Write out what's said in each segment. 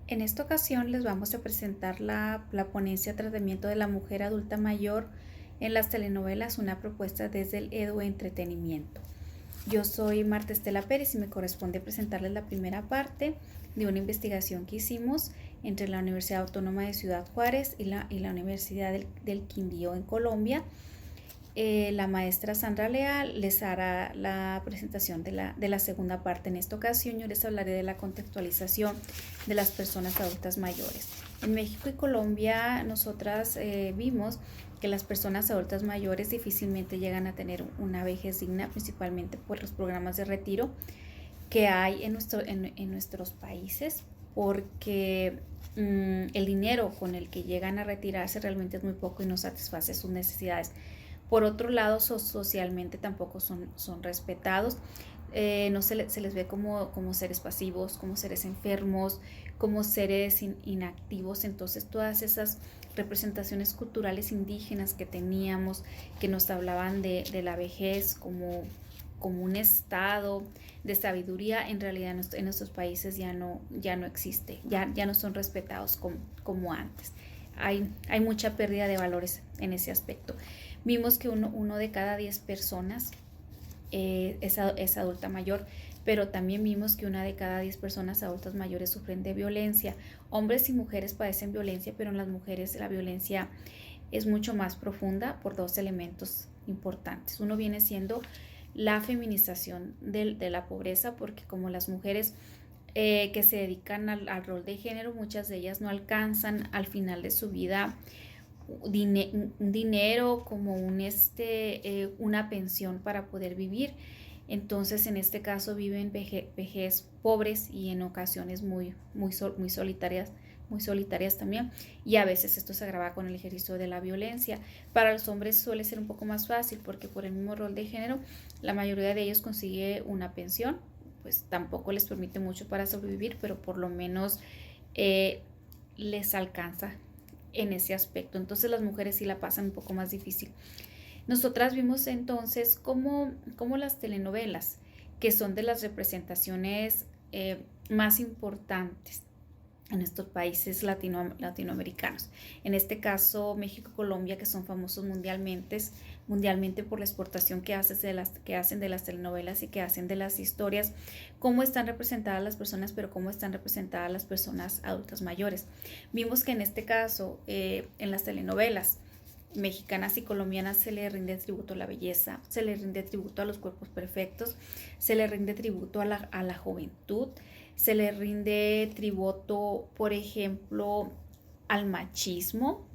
En esta ocasión les vamos a presentar la ponencia Tratamiento de la Mujer Adulta Mayor en las telenovelas, una propuesta desde el Edu Entretenimiento. Yo soy Marta Estela Pérez y me corresponde presentarles la primera parte de una investigación que hicimos entre la Universidad Autónoma de Ciudad Juárez y la Universidad del Quindío en Colombia. La maestra Sandra Leal les hará la presentación de la segunda parte. En esta ocasión yo les hablaré de la contextualización de las personas adultas mayores. En México y Colombia nosotras vimos que las personas adultas mayores difícilmente llegan a tener una vejez digna, principalmente por los programas de retiro que hay en nuestros países, porque el dinero con el que llegan a retirarse realmente es muy poco y no satisface sus necesidades. Por otro lado, socialmente tampoco son respetados. No se les ve como seres pasivos, como seres enfermos, como seres inactivos. Entonces todas esas representaciones culturales indígenas que teníamos, que nos hablaban de la vejez como un estado de sabiduría, en realidad en nuestros países ya no existe, ya no son respetados como antes. Hay mucha pérdida de valores en ese aspecto. Vimos que uno de cada 10 personas es adulta mayor, pero también vimos que una de cada 10 personas adultas mayores sufren de violencia. Hombres y mujeres padecen violencia, pero en las mujeres la violencia es mucho más profunda por dos elementos importantes. Uno viene siendo la feminización de la pobreza, porque como las mujeres que se dedican al rol de género, muchas de ellas no alcanzan al final de su vida dinero como una pensión para poder vivir. Entonces en este caso viven vejez pobres y en ocasiones muy solitarias también, y a veces esto se agrava con el ejercicio de la violencia. Para los hombres suele ser un poco más fácil porque por el mismo rol de género la mayoría de ellos consigue una pensión, pues tampoco les permite mucho para sobrevivir, pero por lo menos les alcanza en ese aspecto. Entonces las mujeres sí la pasan un poco más difícil. Nosotras vimos entonces cómo las telenovelas, que son de las representaciones más importantes en estos países latinoamericanos, en este caso México y Colombia, que son famosos mundialmente por la exportación que hacen de las telenovelas y que hacen de las historias, cómo están representadas las personas, pero cómo están representadas las personas adultas mayores. Vimos que en este caso, en las telenovelas mexicanas y colombianas, se le rinde tributo a la belleza, se le rinde tributo a los cuerpos perfectos, se le rinde tributo a la juventud, se le rinde tributo, por ejemplo, al machismo,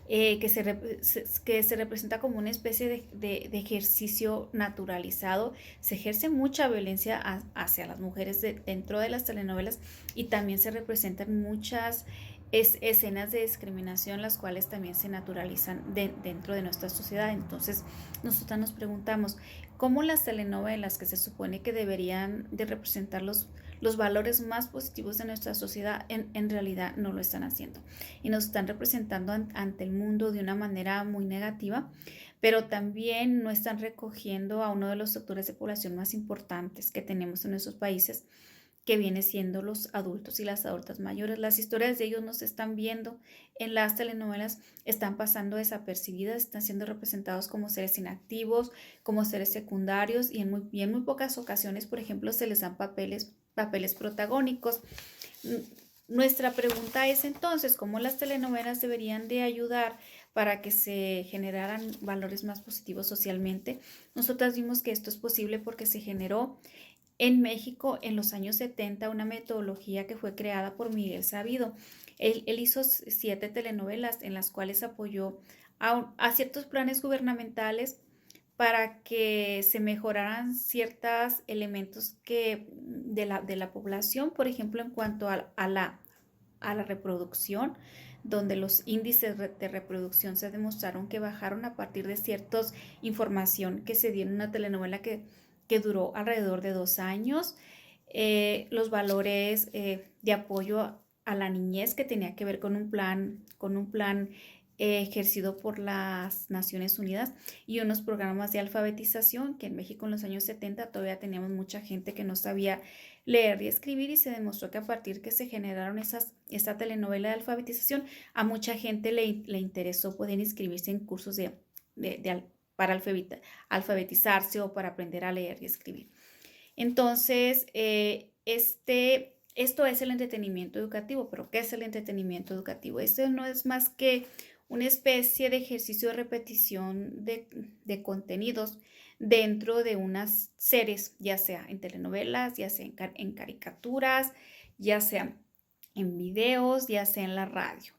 que se representa como una especie de ejercicio naturalizado. Se ejerce mucha violencia hacia las mujeres dentro de las telenovelas, y también se representan muchas escenas de discriminación, las cuales también se naturalizan dentro de nuestra sociedad. Entonces nosotros nos preguntamos cómo las telenovelas, que se supone que deberían de representar los valores más positivos de nuestra sociedad, en realidad no lo están haciendo y nos están representando ante el mundo de una manera muy negativa, pero también no están recogiendo a uno de los sectores de población más importantes que tenemos en nuestros países, que viene siendo los adultos y las adultas mayores. Las historias de ellos no se están viendo en las telenovelas, están pasando desapercibidas, están siendo representados como seres inactivos, como seres secundarios, y en muy pocas ocasiones, por ejemplo, se les dan papeles protagónicos. Nuestra pregunta es entonces cómo las telenovelas deberían de ayudar para que se generaran valores más positivos socialmente. Nosotras vimos que esto es posible porque se generó en México en los años 70 una metodología que fue creada por Miguel Sabido. Él hizo 7 telenovelas en las cuales apoyó a ciertos planes gubernamentales para que se mejoraran ciertos elementos de la población, por ejemplo, en cuanto a la reproducción, donde los índices de reproducción se demostraron que bajaron a partir de cierta información que se dio en una telenovela que duró alrededor de 2 años. Los valores de apoyo a la niñez, que tenía que ver con un plan ejercido por las Naciones Unidas, y unos programas de alfabetización que en México en los años 70 todavía teníamos mucha gente que no sabía leer y escribir, y se demostró que a partir que se generaron esta telenovela de alfabetización, a mucha gente le interesó poder inscribirse en cursos para alfabetizarse o para aprender a leer y escribir. Entonces, esto es el entretenimiento educativo. ¿Pero qué es el entretenimiento educativo? Esto no es más que una especie de ejercicio de repetición de contenidos dentro de unas series, ya sea en telenovelas, ya sea en caricaturas, ya sea en videos, ya sea en la radio.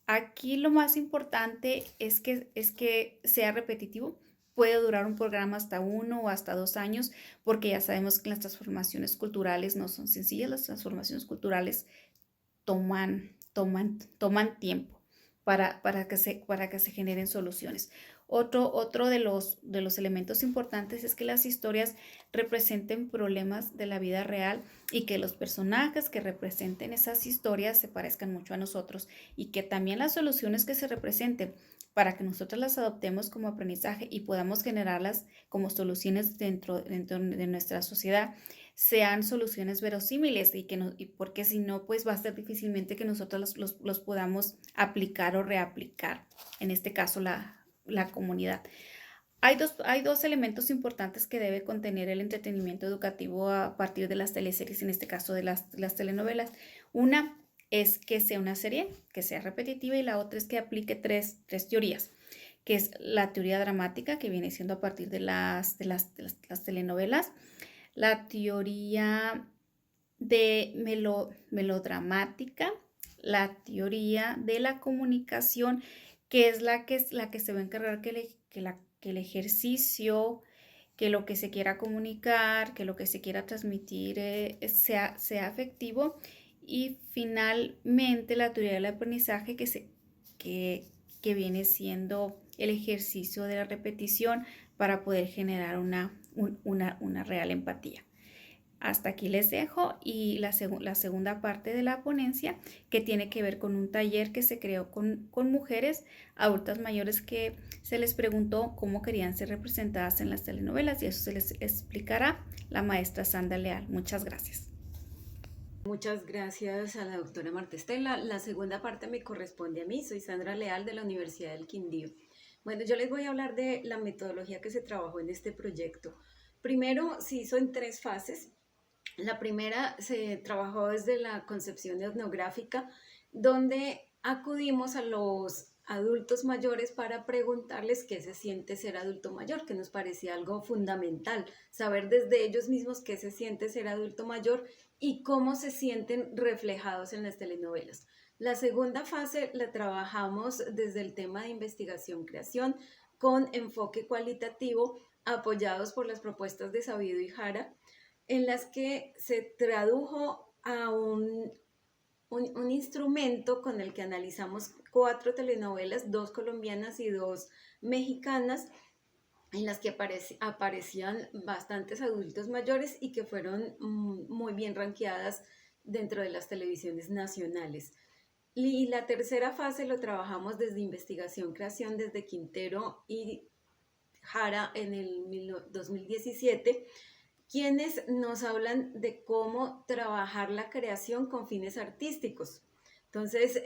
Aquí lo más importante es que sea repetitivo. Puede durar un programa hasta 1 o hasta 2 años, porque ya sabemos que las transformaciones culturales no son sencillas. Las transformaciones culturales toman tiempo para que se generen soluciones. Otro de los elementos importantes es que las historias representen problemas de la vida real, y que los personajes que representen esas historias se parezcan mucho a nosotros, y que también las soluciones que se representen, para que nosotros las adoptemos como aprendizaje y podamos generarlas como soluciones dentro de nuestra sociedad, sean soluciones verosímiles, y porque si no, pues va a ser difícilmente que nosotros los podamos aplicar o reaplicar, en este caso la comunidad. Hay dos elementos importantes que debe contener el entretenimiento educativo a partir de las teleseries, en este caso de las telenovelas. Una es que sea una serie, que sea repetitiva, y la otra es que aplique tres teorías, que es la teoría dramática, que viene siendo a partir de las telenovelas, la teoría de melodramática, la teoría de la comunicación, que es la que se va a encargar que el ejercicio, que lo que se quiera comunicar, que lo que se quiera transmitir sea efectivo. Y finalmente la teoría del aprendizaje, que viene siendo el ejercicio de la repetición para poder generar una real empatía. Hasta aquí les dejo, y la segunda parte de la ponencia, que tiene que ver con un taller que se creó con mujeres adultas mayores, que se les preguntó cómo querían ser representadas en las telenovelas, y eso se les explicará la maestra Sandra Leal. Muchas gracias. Muchas gracias a la doctora Marta Estela. La segunda parte me corresponde a mí. Soy Sandra Leal de la Universidad del Quindío. Bueno, yo les voy a hablar de la metodología que se trabajó en este proyecto. Primero, se hizo en 3 fases. La primera se trabajó desde la concepción etnográfica, donde acudimos a los adultos mayores para preguntarles qué se siente ser adulto mayor, que nos parecía algo fundamental, saber desde ellos mismos qué se siente ser adulto mayor y cómo se sienten reflejados en las telenovelas. La segunda fase la trabajamos desde el tema de investigación-creación con enfoque cualitativo, apoyados por las propuestas de Sabido y Jara, en las que se tradujo a un instrumento con el que analizamos 4 telenovelas, 2 colombianas y 2 mexicanas, en las que aparecían bastantes adultos mayores y que fueron muy bien rankeadas dentro de las televisiones nacionales. Y la tercera fase lo trabajamos desde investigación-creación, desde Quintero y Jara en el 2017, quienes nos hablan de cómo trabajar la creación con fines artísticos. Entonces,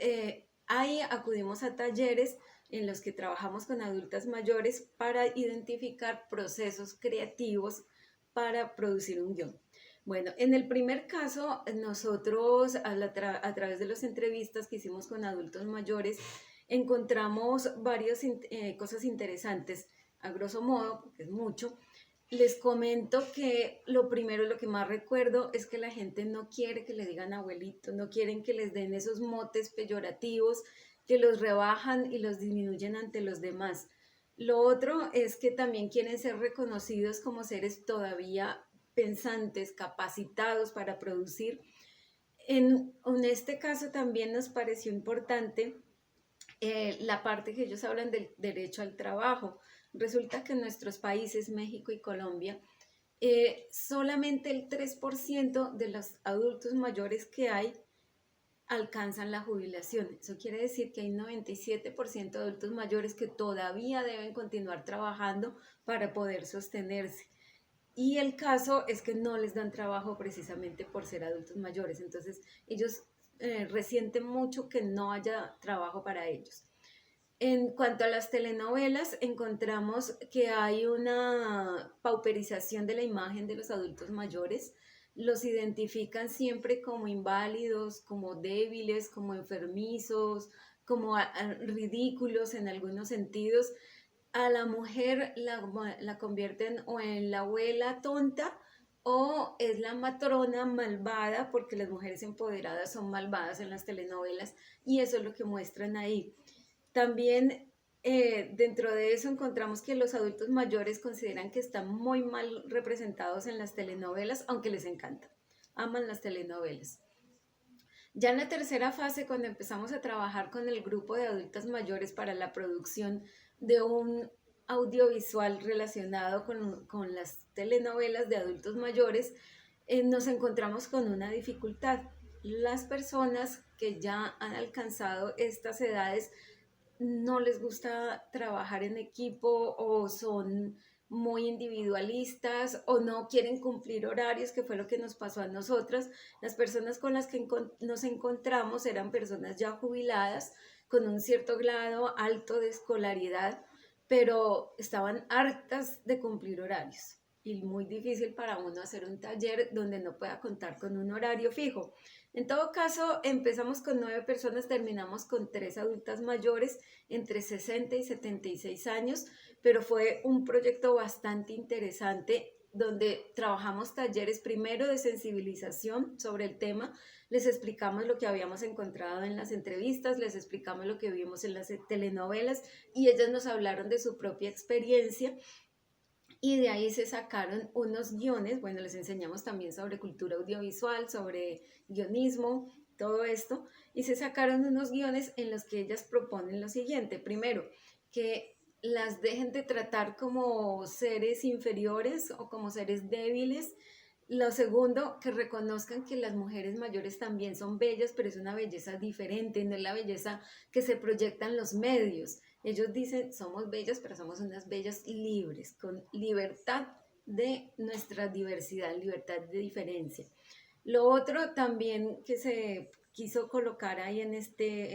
ahí acudimos a talleres en los que trabajamos con adultas mayores para identificar procesos creativos para producir un guión. Bueno, en el primer caso, nosotros a través de las entrevistas que hicimos con adultos mayores, encontramos varias cosas interesantes. A grosso modo, porque es mucho, les comento que lo primero, lo que más recuerdo es que la gente no quiere que le digan abuelito, no quieren que les den esos motes peyorativos que los rebajan y los disminuyen ante los demás. Lo otro es que también quieren ser reconocidos como seres todavía pensantes, capacitados para producir. En este caso también nos pareció importante la parte que ellos hablan del derecho al trabajo. Resulta que en nuestros países, México y Colombia, solamente el 3% de los adultos mayores que hay alcanzan la jubilación. Eso quiere decir que hay 97% de adultos mayores que todavía deben continuar trabajando para poder sostenerse. Y el caso es que no les dan trabajo precisamente por ser adultos mayores. Entonces, ellos resienten mucho que no haya trabajo para ellos. En cuanto a las telenovelas, encontramos que hay una pauperización de la imagen de los adultos mayores. Los identifican siempre como inválidos, como débiles, como enfermizos, como ridículos en algunos sentidos. A la mujer la convierten o en la abuela tonta o es la matrona malvada, porque las mujeres empoderadas son malvadas en las telenovelas y eso es lo que muestran ahí. También dentro de eso encontramos que los adultos mayores consideran que están muy mal representados en las telenovelas, aunque les encanta, aman las telenovelas. Ya en la tercera fase, cuando empezamos a trabajar con el grupo de adultas mayores para la producción de un audiovisual relacionado con las telenovelas de adultos mayores, nos encontramos con una dificultad. Las personas que ya han alcanzado estas edades no les gusta trabajar en equipo o son muy individualistas o no quieren cumplir horarios, que fue lo que nos pasó a nosotras. Las personas con las que nos encontramos eran personas ya jubiladas con un cierto grado alto de escolaridad, pero estaban hartas de cumplir horarios y muy difícil para uno hacer un taller donde no pueda contar con un horario fijo. En todo caso, empezamos con 9 personas, terminamos con 3 adultas mayores entre 60 y 76 años, pero fue un proyecto bastante interesante donde trabajamos talleres primero de sensibilización sobre el tema, les explicamos lo que habíamos encontrado en las entrevistas, les explicamos lo que vimos en las telenovelas y ellas nos hablaron de su propia experiencia. Y de ahí se sacaron unos guiones, bueno, les enseñamos también sobre cultura audiovisual, sobre guionismo, todo esto, y se sacaron unos guiones en los que ellas proponen lo siguiente. Primero, que las dejen de tratar como seres inferiores o como seres débiles. Lo segundo, que reconozcan que las mujeres mayores también son bellas, pero es una belleza diferente, no es la belleza que se proyecta en los medios. Ellos dicen, somos bellas, pero somos unas bellas libres, con libertad de nuestra diversidad, libertad de diferencia. Lo otro también que se quiso colocar ahí en este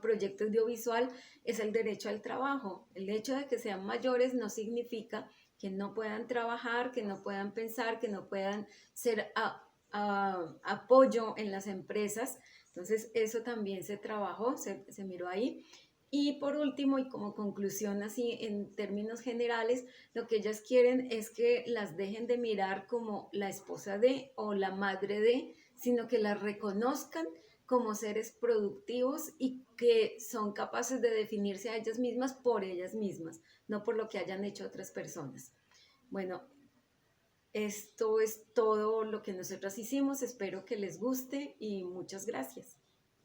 proyecto audiovisual es el derecho al trabajo. El hecho de que sean mayores no significa que no puedan trabajar, que no puedan pensar, que no puedan ser apoyo en las empresas. Entonces eso también se trabajó, se miró ahí. Y por último, y como conclusión así en términos generales, lo que ellas quieren es que las dejen de mirar como la esposa de o la madre de, sino que las reconozcan como seres productivos y que son capaces de definirse a ellas mismas por ellas mismas, no por lo que hayan hecho otras personas. Bueno, esto es todo lo que nosotras hicimos, espero que les guste y muchas gracias.